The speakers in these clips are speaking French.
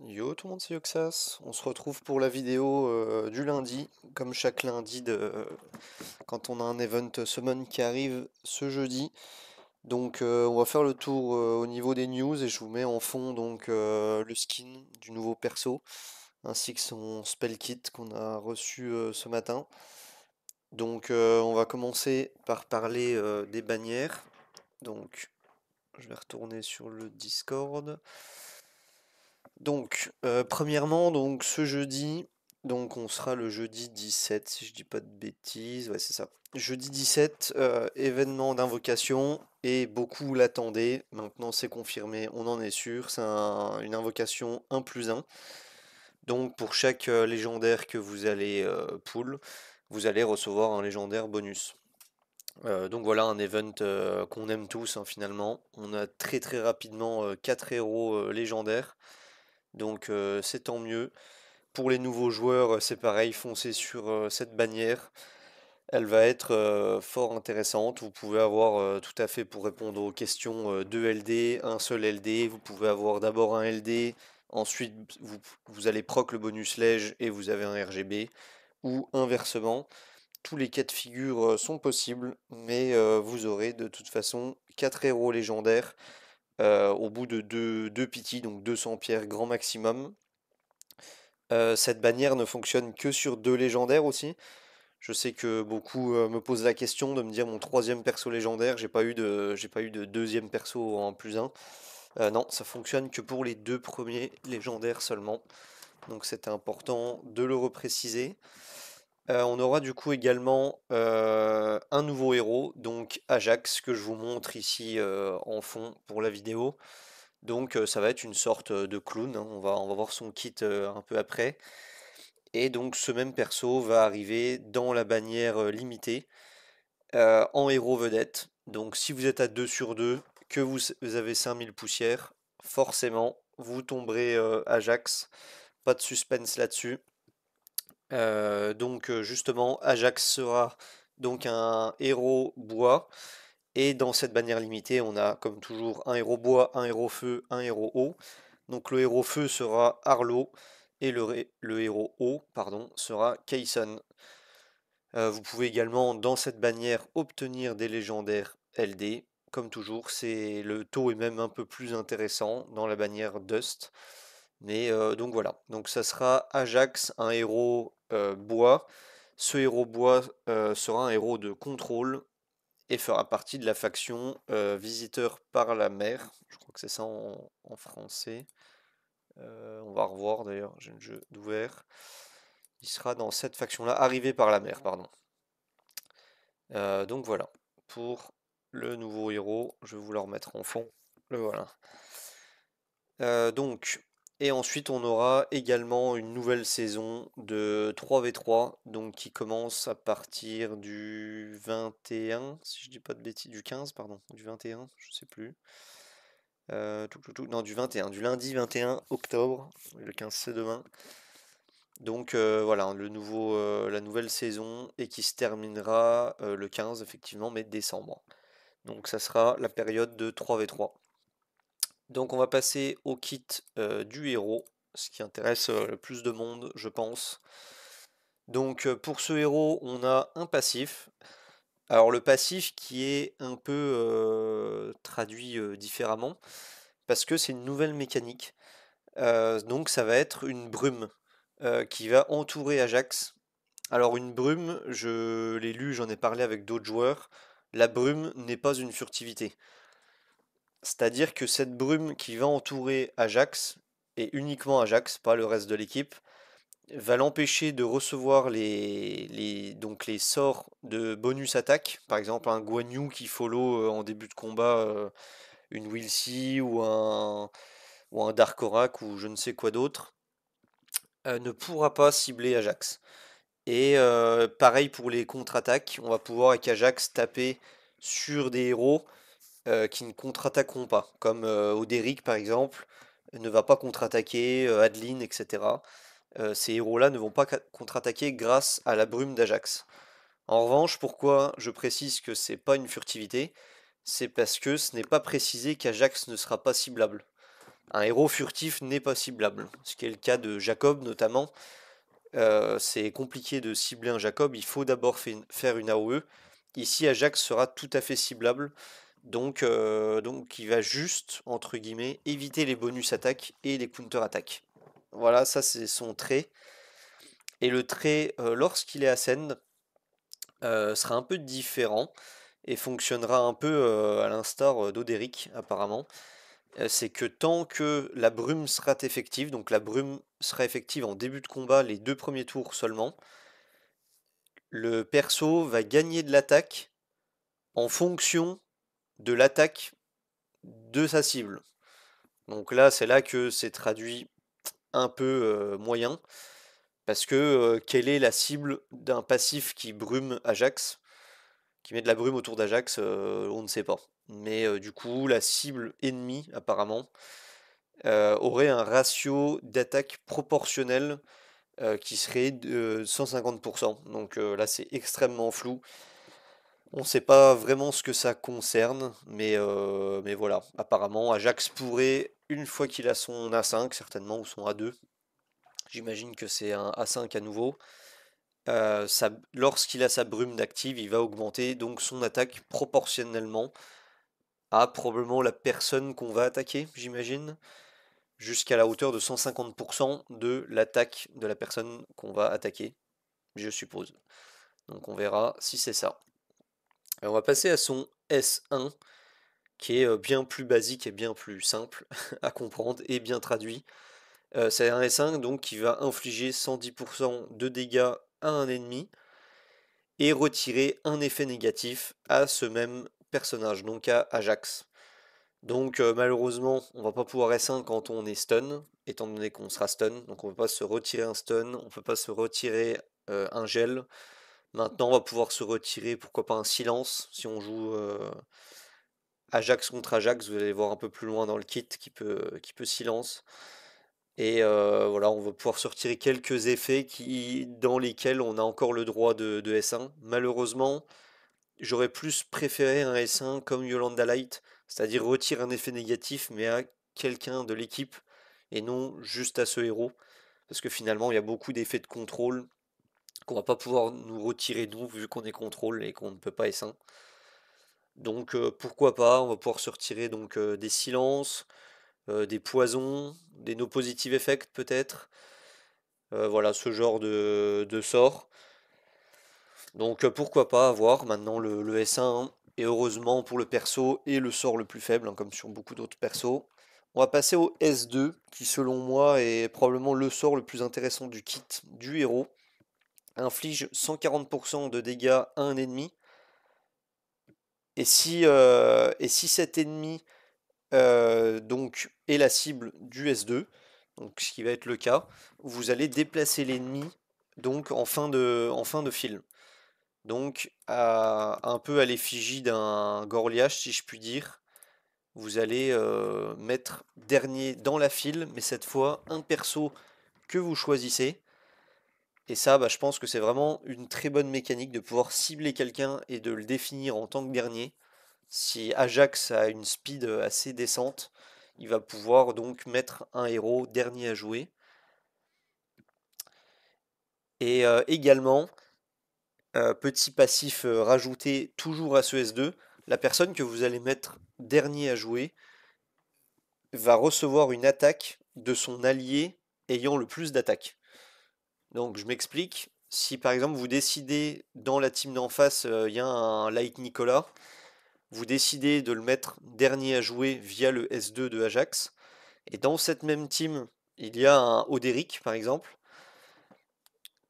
Yo tout le monde, c'est Yoxas. On se retrouve pour la vidéo du lundi, comme chaque lundi quand on a un event summon qui arrive ce jeudi. Donc on va faire le tour au niveau des news et je vous mets en fond donc le skin du nouveau perso ainsi que son spell kit qu'on a reçu ce matin. Donc on va commencer par parler des bannières. Donc je vais retourner sur le Discord. Donc, premièrement, donc ce jeudi, donc on sera le jeudi 17, si je dis pas de bêtises, ouais c'est ça. Jeudi 17, événement d'invocation, et beaucoup l'attendaient, maintenant c'est confirmé, on en est sûr, c'est une invocation 1+1. Donc pour chaque légendaire que vous allez pull, vous allez recevoir un légendaire bonus. Donc voilà un event qu'on aime tous hein, finalement. On a très très rapidement 4 héros légendaires. Donc c'est tant mieux. Pour les nouveaux joueurs, c'est pareil, foncez sur cette bannière. Elle va être fort intéressante. Vous pouvez avoir tout à fait pour répondre aux questions 2 LD, un seul LD. Vous pouvez avoir d'abord un LD, ensuite vous allez proc le bonus lège et vous avez un RGB. Ou inversement, tous les cas de figure sont possibles, mais vous aurez de toute façon 4 héros légendaires au bout de 2 pity, donc 200 pierres grand maximum. Cette bannière ne fonctionne que sur 2 légendaires aussi. Je sais que beaucoup me posent la question de me dire mon troisième perso légendaire, j'ai pas eu de deuxième perso en +1. Non, ça fonctionne que pour les 2 premiers légendaires seulement. Donc c'était important de le repréciser. On aura du coup également un nouveau héros, donc Ajax, que je vous montre ici en fond pour la vidéo. Donc ça va être une sorte de clown, hein. On va voir son kit un peu après. Et donc ce même perso va arriver dans la bannière limitée en héros vedette. Donc si vous êtes à 2 sur 2, que vous avez 5000 poussières, forcément vous tomberez Ajax. Pas de suspense là-dessus. Donc justement Ajax sera donc un héros bois. Et dans cette bannière limitée, on a comme toujours un héros bois, un héros feu, un héros eau. Donc le héros feu sera Arlo et le héros eau, pardon, sera Kayson. Vous pouvez également dans cette bannière obtenir des légendaires LD. Comme toujours, le taux est même un peu plus intéressant dans la bannière Dust. Mais donc voilà, donc ça sera Ajax, un héros bois. Ce héros bois sera un héros de contrôle et fera partie de la faction Visiteur par la mer. Je crois que c'est ça en français. On va revoir d'ailleurs, j'ai le jeu d'ouvert. Il sera dans cette faction-là, Arrivé par la mer, pardon. Donc voilà, pour le nouveau héros, je vais vous le remettre en fond. Le voilà. Donc, et ensuite on aura également une nouvelle saison de 3v3, donc qui commence à partir du 21, si je dis pas de bêtises, du 15, pardon, du 21, je sais plus. Non, du 21, du lundi 21 octobre, le 15 c'est demain. Donc voilà, la nouvelle saison et qui se terminera le 15 effectivement, mais décembre. Donc ça sera la période de 3v3. Donc on va passer au kit du héros, ce qui intéresse le plus de monde, je pense. Donc pour ce héros, on a un passif. Alors le passif qui est un peu traduit différemment, parce que c'est une nouvelle mécanique. Donc ça va être une brume qui va entourer Ajax. Alors une brume, je l'ai lu, j'en ai parlé avec d'autres joueurs, la brume n'est pas une furtivité. C'est-à-dire que cette brume qui va entourer Ajax, et uniquement Ajax, pas le reste de l'équipe, va l'empêcher de recevoir donc les sorts de bonus attaque. Par exemple un Guan Yu qui follow en début de combat une Will-C ou un Dark Oracle ou je ne sais quoi d'autre, ne pourra pas cibler Ajax. Et pareil pour les contre-attaques, on va pouvoir avec Ajax taper sur des héros qui ne contre-attaqueront pas, comme Oderic par exemple, ne va pas contre-attaquer, Adeline, etc. Ces héros-là ne vont pas contre-attaquer grâce à la brume d'Ajax. En revanche, pourquoi je précise que c'est pas une furtivité, c'est parce que ce n'est pas précisé qu'Ajax ne sera pas ciblable. un héros furtif n'est pas ciblable, ce qui est le cas de Jacob notamment. C'est compliqué de cibler un Jacob, il faut d'abord faire une AOE. Ici, Ajax sera tout à fait ciblable, donc il va juste, entre guillemets, éviter les bonus attaques et les counter-attaques. Voilà, ça c'est son trait. Et le trait, lorsqu'il est Ascend, sera un peu différent et fonctionnera un peu à l'instar d'Oderic apparemment. C'est que tant que la brume sera effective, donc la brume sera effective en début de combat les 2 premiers tours seulement, le perso va gagner de l'attaque en fonction de l'attaque de sa cible. Donc là, c'est là que c'est traduit un peu moyen, parce que quelle est la cible d'un passif qui brume Ajax, qui met de la brume autour d'Ajax, on ne sait pas. Mais du coup, la cible ennemie, apparemment, aurait un ratio d'attaque proportionnel qui serait de 150%. Donc là, c'est extrêmement flou. On ne sait pas vraiment ce que ça concerne, mais voilà. Apparemment, Ajax pourrait, une fois qu'il a son A5, certainement, ou son A2, j'imagine que c'est un A5 à nouveau, lorsqu'il a sa brume d'active, il va augmenter donc son attaque proportionnellement à probablement la personne qu'on va attaquer, j'imagine, jusqu'à la hauteur de 150% de l'attaque de la personne qu'on va attaquer, je suppose. Donc on verra si c'est ça. Et on va passer à son S1, qui est bien plus basique et bien plus simple à comprendre et bien traduit. C'est un S1 donc qui va infliger 110% de dégâts à un ennemi et retirer un effet négatif à ce même personnage, donc à Ajax. Donc malheureusement, on va pas pouvoir S1 quand on est stun, étant donné qu'on sera stun, donc on peut pas se retirer un stun, on peut pas se retirer un gel. Maintenant, on va pouvoir se retirer, pourquoi pas un silence, si on joue Ajax contre Ajax, vous allez voir un peu plus loin dans le kit qui peut silence. Et voilà, on va pouvoir se retirer quelques effets dans lesquels on a encore le droit de S1. Malheureusement, j'aurais plus préféré un S1 comme Yolanda Light, c'est-à-dire retire un effet négatif, mais à quelqu'un de l'équipe, et non juste à ce héros. Parce que finalement, il y a beaucoup d'effets de contrôle qu'on va pas pouvoir nous retirer nous, vu qu'on est contrôle et qu'on ne peut pas S1. Donc pourquoi pas, on va pouvoir se retirer donc des silences, des poisons, des no positive effects peut-être. Voilà, ce genre de sort. Donc pourquoi pas avoir maintenant le S1, et heureusement pour le perso et le sort le plus faible, hein, comme sur beaucoup d'autres persos. On va passer au S2, qui selon moi est probablement le sort le plus intéressant du kit du héros. Inflige 140% de dégâts à un ennemi. Et si cet ennemi donc est la cible du S2, donc ce qui va être le cas, vous allez déplacer l'ennemi donc en fin de fil. Donc un peu à l'effigie d'un Gorliash si je puis dire, vous allez mettre dernier dans la file, mais cette fois un perso que vous choisissez. Et ça, bah, je pense que c'est vraiment une très bonne mécanique de pouvoir cibler quelqu'un et de le définir en tant que dernier. Si Ajax a une speed assez décente, il va pouvoir donc mettre un héros dernier à jouer. Et également, petit passif rajouté toujours à ce S2, la personne que vous allez mettre dernier à jouer va recevoir une attaque de son allié ayant le plus d'attaques. Donc je m'explique, si par exemple vous décidez dans la team d'en face, il y a un Light Nicolas, vous décidez de le mettre dernier à jouer via le S2 de Ajax, et dans cette même team, il y a un Oderic par exemple,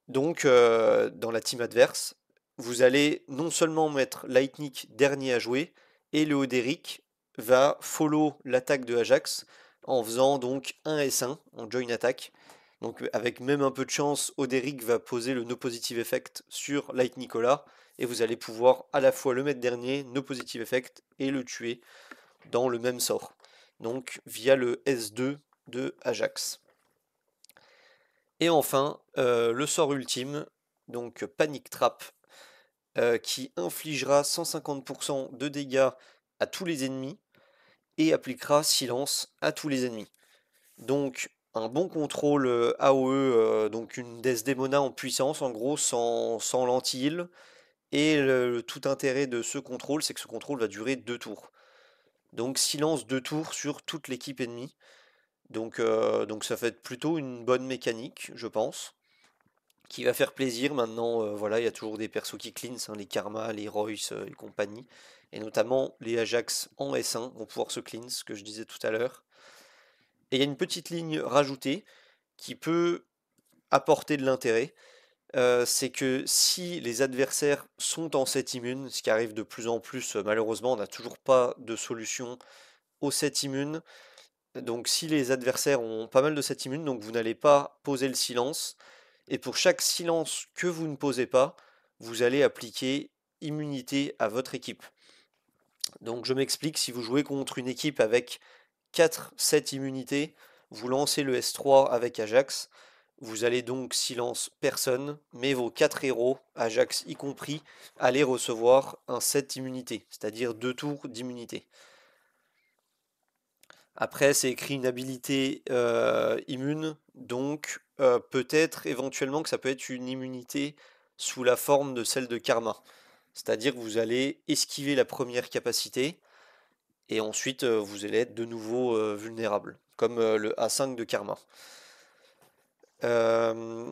donc dans la team adverse, vous allez non seulement mettre Lightning dernier à jouer, et le Oderic va follow l'attaque de Ajax en faisant donc un S1 en join attack. Donc avec même un peu de chance, Oderic va poser le no positive effect sur Light Nicolas, et vous allez pouvoir à la fois le mettre dernier, no positive effect, et le tuer dans le même sort. Donc via le S2 de Ajax. Et enfin, le sort ultime, donc Panic Trap, qui infligera 150% de dégâts à tous les ennemis et appliquera silence à tous les ennemis. Donc un bon contrôle AOE, donc une Desdemona en puissance en gros, sans lentille. Et le tout intérêt de ce contrôle, c'est que ce contrôle va durer 2 tours. Donc silence 2 tours sur toute l'équipe ennemie. Donc ça fait plutôt une bonne mécanique, je pense, qui va faire plaisir. Maintenant, voilà, il y a toujours des persos qui cleanse, hein, les Karma, les Royce et compagnie. Et notamment les Ajax en S1 vont pouvoir se cleanse, ce que je disais tout à l'heure. Et il y a une petite ligne rajoutée qui peut apporter de l'intérêt. C'est que si les adversaires sont en set immune, ce qui arrive de plus en plus, malheureusement, on n'a toujours pas de solution au set immune. Donc si les adversaires ont pas mal de set immune, donc vous n'allez pas poser le silence. Et pour chaque silence que vous ne posez pas, vous allez appliquer immunité à votre équipe. Donc je m'explique, si vous jouez contre une équipe avec 4-7 immunités, vous lancez le S3 avec Ajax, vous allez donc silence personne, mais vos 4 héros, Ajax y compris, allez recevoir un 7 immunité, c'est-à-dire 2 tours d'immunité. Après, c'est écrit une habilité immune, donc peut-être éventuellement que ça peut être une immunité sous la forme de celle de Karma. C'est-à-dire que vous allez esquiver la première capacité, et ensuite vous allez être de nouveau vulnérable, comme le A5 de Karma. Euh,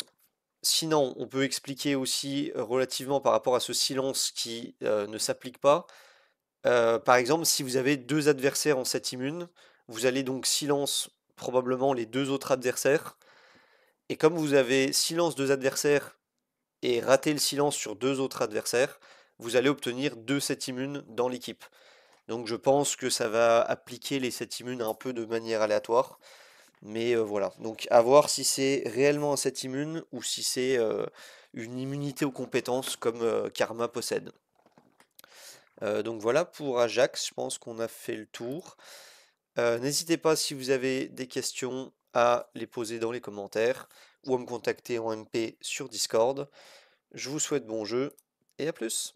Sinon, on peut expliquer aussi relativement par rapport à ce silence qui ne s'applique pas. Par exemple, si vous avez deux adversaires en set immune, vous allez donc silence probablement les deux autres adversaires. Et comme vous avez silence deux adversaires et raté le silence sur deux autres adversaires, vous allez obtenir deux sets immunes dans l'équipe. Donc je pense que ça va appliquer les sets immunes un peu de manière aléatoire. Mais voilà. Donc à voir si c'est réellement un set immune ou si c'est une immunité aux compétences comme Karma possède. Donc voilà pour Ajax, je pense qu'on a fait le tour. N'hésitez pas si vous avez des questions à les poser dans les commentaires ou à me contacter en MP sur Discord. Je vous souhaite bon jeu et à plus.